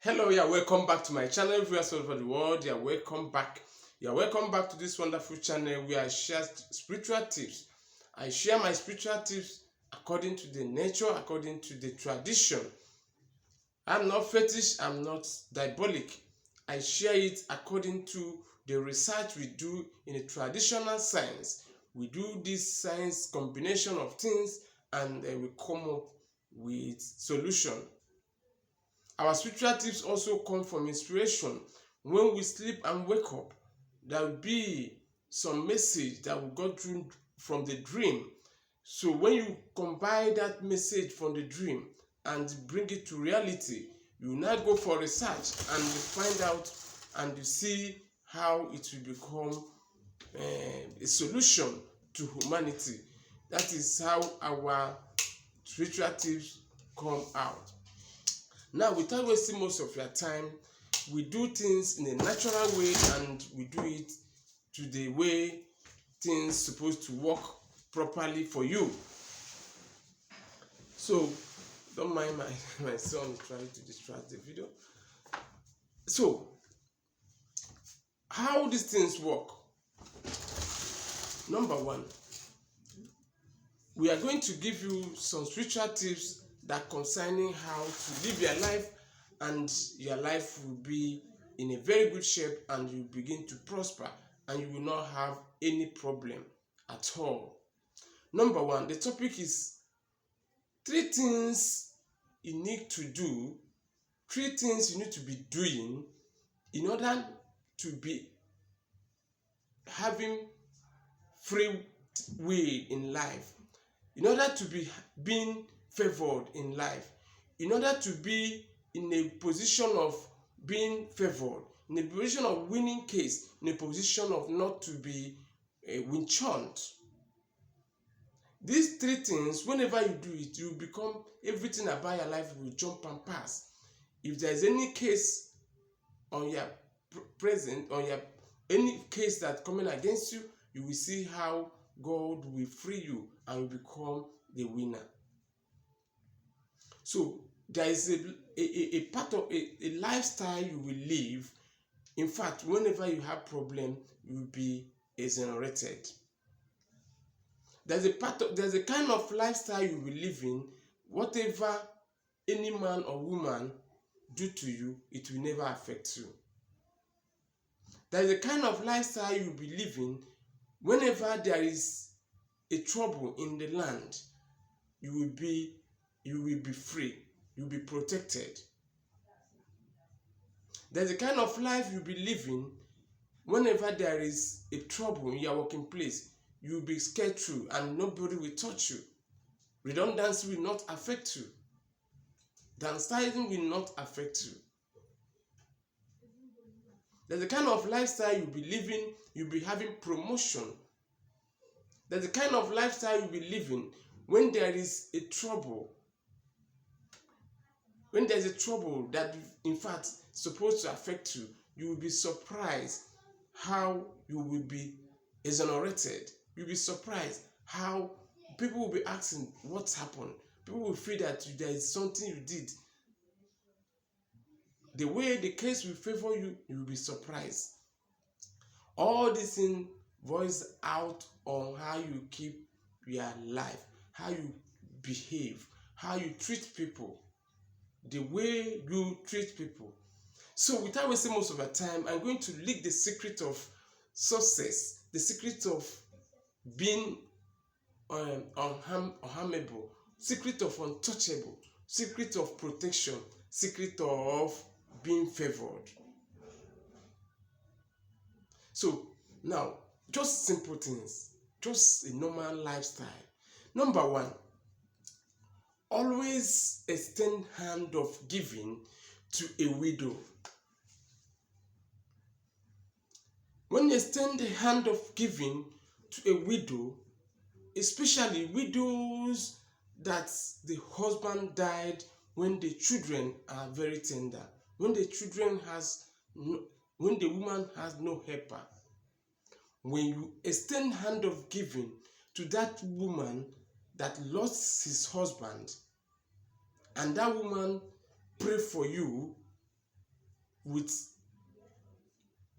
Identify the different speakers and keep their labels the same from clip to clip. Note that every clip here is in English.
Speaker 1: Hello, welcome back to my channel. Viewers all over the world, welcome back. Welcome back to this wonderful channel where I share spiritual tips. I share my spiritual tips according to the nature, according to the tradition. I'm not fetish, I'm not diabolic. I share it according to the research we do in a traditional science. We do this science combination of things and we come up with solution. Our spiritual tips also come from inspiration. When we sleep and wake up, there will be some message that we got through from the dream. So when you combine that message from the dream and bring it to reality, you now go for research and you find out and you see how it will become a solution to humanity. That is how our spiritual tips come out. Now, without wasting most of your time, we do things in a natural way and we do it to the way things supposed to work properly for you. So, don't mind my son trying to distract the video. So, how these things work? Number one, we are going to give you some spiritual tips that concerning how to live your life, and your life will be in a very good shape and you begin to prosper and you will not have any problem at all. Number one, the topic is 3 things you need to do, 3 things you need to be doing in order to be having free will in life, in order to be being favored in life, in order to be in a position of being favored, in a position of winning case, in a position of not to be winchant. These 3 things, whenever you do it, you become everything about your life will jump and pass. If there is any case on your present, on your any case that coming against you, you will see how God will free you and will become the winner. So there is a part of a lifestyle you will live. In fact, whenever you have problem, you will be exonerated. There's a kind of lifestyle you will live in. Whatever any man or woman do to you, it will never affect you. There's a kind of lifestyle you will be living. Whenever there is a trouble in the land, you will be free, you'll be protected. There's a kind of life you'll be living. Whenever there is a trouble in your working place, you'll be scared through and nobody will touch you. Redundancy will not affect you. Downsizing will not affect you. There's a kind of lifestyle you'll be living, you'll be having promotion. There's a kind of lifestyle you'll be living when there is a trouble. When there's a trouble that in fact supposed to affect you, you will be surprised how you will be exonerated. You'll be surprised how people will be asking what's happened. People will feel that there is something you did. The way the case will favor you, you will be surprised. All these things voice out on how you keep your life, how you behave, how you treat people, the way you treat people. So without wasting most of your time, I'm going to leak the secret of success, the secret of being unharmable, secret of untouchable, secret of protection, secret of being favored. So now, just simple things, just a normal lifestyle. Number one, always extend hand of giving to a widow. When you extend the hand of giving to a widow, especially widows that the husband died when the children are very tender, when the woman has no helper, when you extend hand of giving to that woman that lost his husband, and that woman pray for you with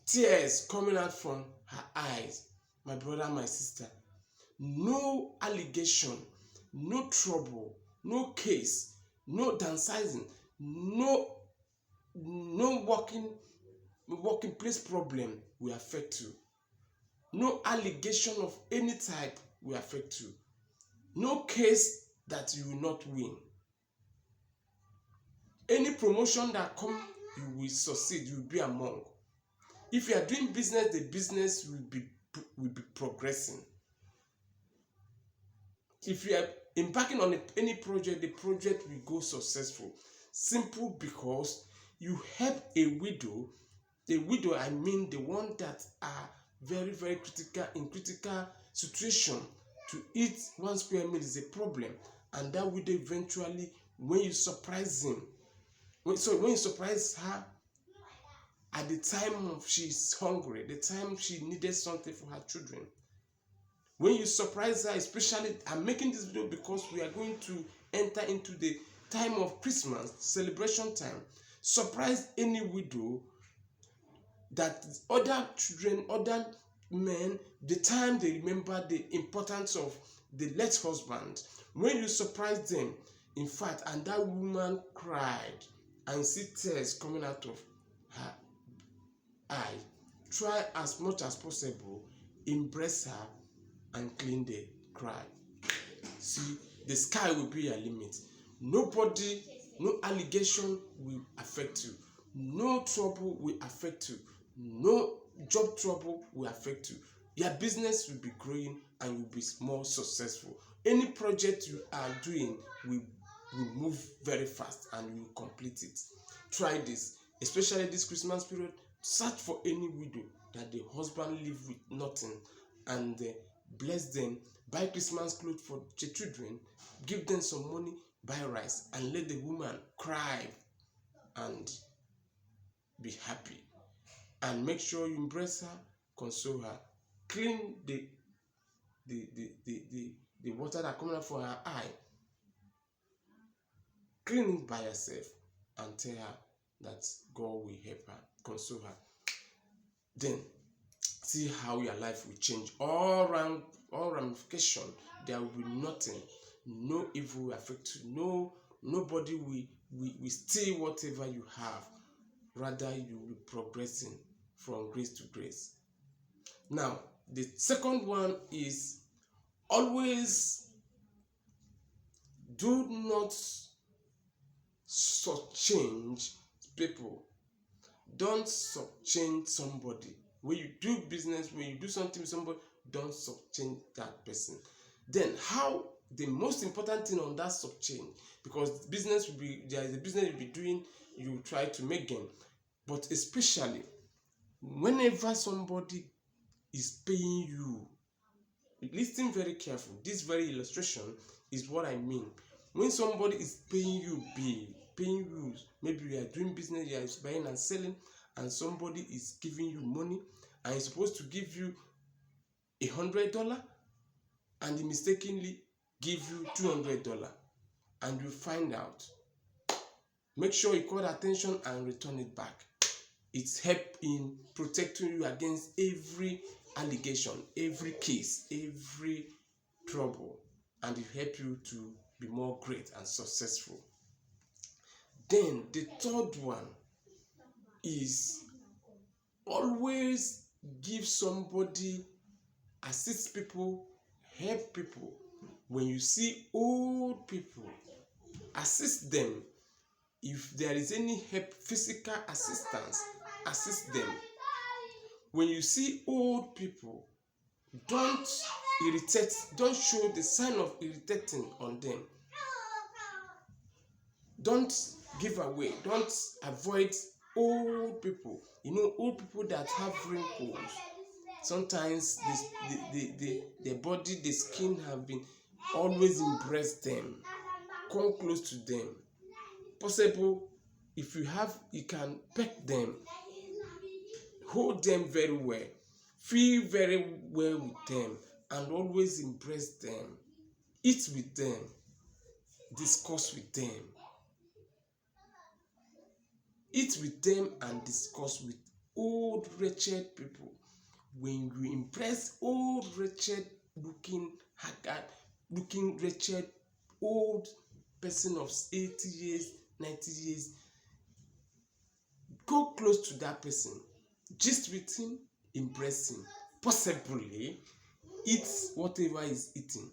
Speaker 1: tears coming out from her eyes, my brother, my sister, no allegation, no trouble, no case, no downsizing, no working place problem will affect you. No allegation of any type will affect you. No case that you will not win. Any promotion that come, you will succeed, you will be among. If you are doing business, the business will be progressing. If you are embarking on any project, the project will go successful. Simple, because you help a widow. The widow, I mean the one that are very, very critical situation. To eat one square meal is a problem, and that widow eventually, when you surprise when you surprise her at the time of she's hungry, the time she needed something for her children, when you surprise her, especially, I'm making this video because we are going to enter into the time of Christmas celebration time. Surprise any widow that other children, other men, the time they remember the importance of the late husband. When you surprise them, in fact, and that woman cried and see tears coming out of her eye, try as much as possible, embrace her and clean the cry. See, the sky will be your limit. Nobody, no allegation will affect you. No trouble will affect you. No job trouble will affect you. Your business will be growing and you'll be more successful. Any project you are doing will move very fast and you will complete it. Try this, especially this Christmas period. Search for any widow that the husband live with nothing, and bless them, buy Christmas clothes for the children, give them some money, buy rice, and let the woman cry and be happy. And make sure you embrace her, console her, clean the water that coming out from her eye, clean it by yourself, and tell her that God will help her, console her. Then see how your life will change. All ramification, there will be nothing, no evil will affect you, nobody will steal whatever you have. Rather, you will be progressing from grace to grace. Now, the second one is always do not shortchange people. Don't shortchange somebody. When you do business, when you do something with somebody, don't shortchange that person. Then how the most important thing on that shortchange, because business will be, there is a business you'll be doing, you try to make gain. But especially whenever somebody is paying you, listen very careful. This very illustration is what I mean. When somebody is paying you maybe you are doing business, you are buying and selling, and somebody is giving you money and is supposed to give you $100, and he mistakenly give you $200, and you find out, make sure you call attention and return it back. It's help in protecting you against every allegation, every case, every trouble, and it help you to be more great and successful. Then the third one is always give somebody, assist people, help people. When you see old people, assist them. If there is any help, physical assistance, assist them. When you see old people, don't irritate, don't show the sign of irritating on them. Don't give away, don't avoid old people. You know, old people that have wrinkles, sometimes the body, the skin have been, always embrace them, come close to them. Possible, if you have, you can pet them, hold them very well, feel very well with them, and always embrace them, eat with them, discuss with them. Eat with them and discuss with old wretched people. When you impress old wretched looking haggard, looking wretched old person of 80 years, 90 years, go close to that person, gist with him, impress him, possibly eat whatever he's eating,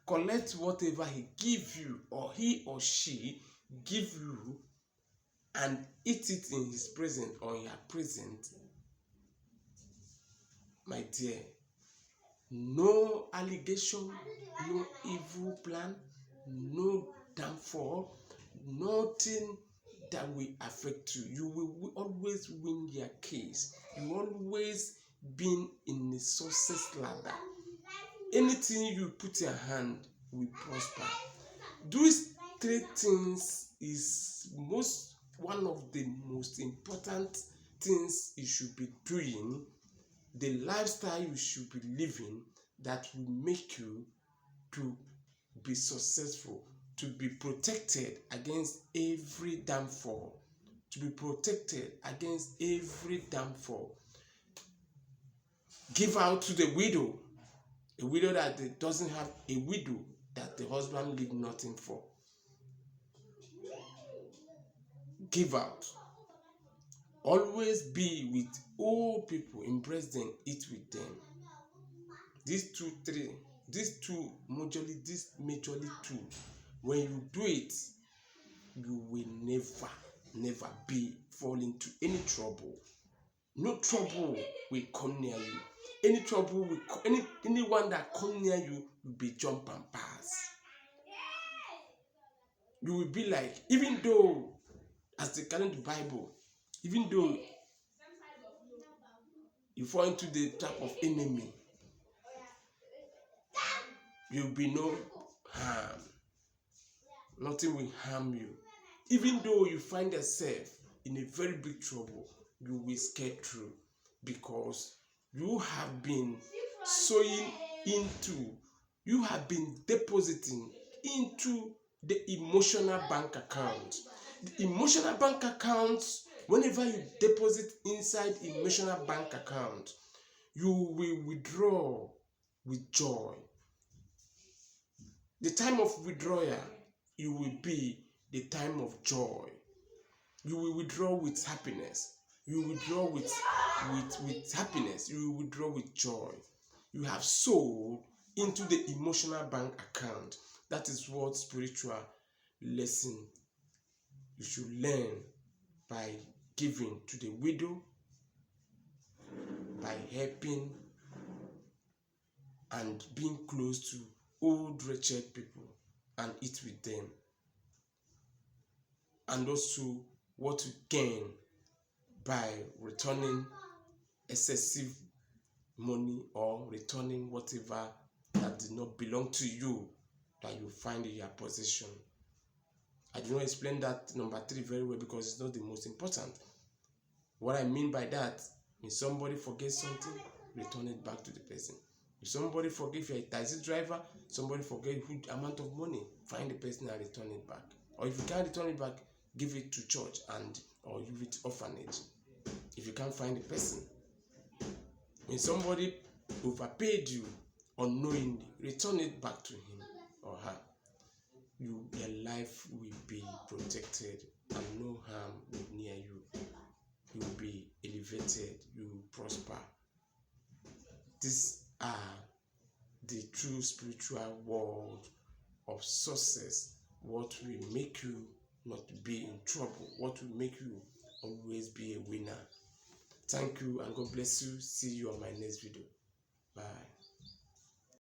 Speaker 1: collect whatever he give you or he or she give you, and eat it in his presence or in her presence. My dear, no allegation, no evil plan, no downfall, nothing that will affect you. You will always win your case. You always been in the success ladder. Anything you put your hand will prosper. These three things is one of the most important things you should be doing, the lifestyle you should be living, that will make you to be successful, to be protected against every downfall, to be protected against every downfall. Give out to the widow, a widow that doesn't have a widow that the husband leave nothing for. Give out. Always be with old people, embrace them, eat with them. These majorly two. When you do it, you will never fall into any trouble. No trouble will come near you. Any trouble will anyone that come near you will be jump and pass. You will be like, even though, as they carry the Bible, even though you fall into the trap of enemy, you will be no harm. Nothing will harm you. Even though you find yourself in a very big trouble, you will skate through, because you have been sowing into, you have been depositing into the emotional bank account. The emotional bank account, whenever you deposit inside emotional bank account, you will withdraw with joy. The time of withdrawal, you will be the time of joy. You will withdraw with happiness. You will withdraw with happiness. You will withdraw with joy. You have sold into the emotional bank account. That is what spiritual lesson you should learn by giving to the widow, by helping and being close to old wretched people and eat with them. And also what you gain by returning excessive money or returning whatever that did not belong to you that you find in your possession. I did not explain that number 3 very well because it's not the most important. What I mean by that, if somebody forgets something, return it back to the person. If somebody forgets, you're a taxi driver, somebody forgets a huge amount of money, find the person and return it back. Or if you can't return it back, give it to church or give it to orphanage. If you can't find the person. When somebody overpaid you unknowingly, return it back to him or her. Your life will be protected and no harm will near you. You will be elevated, you will prosper. These are the true spiritual world of success. What will make you not be in trouble? What will make you always be a winner? Thank you and God bless you. See you on my next video. Bye.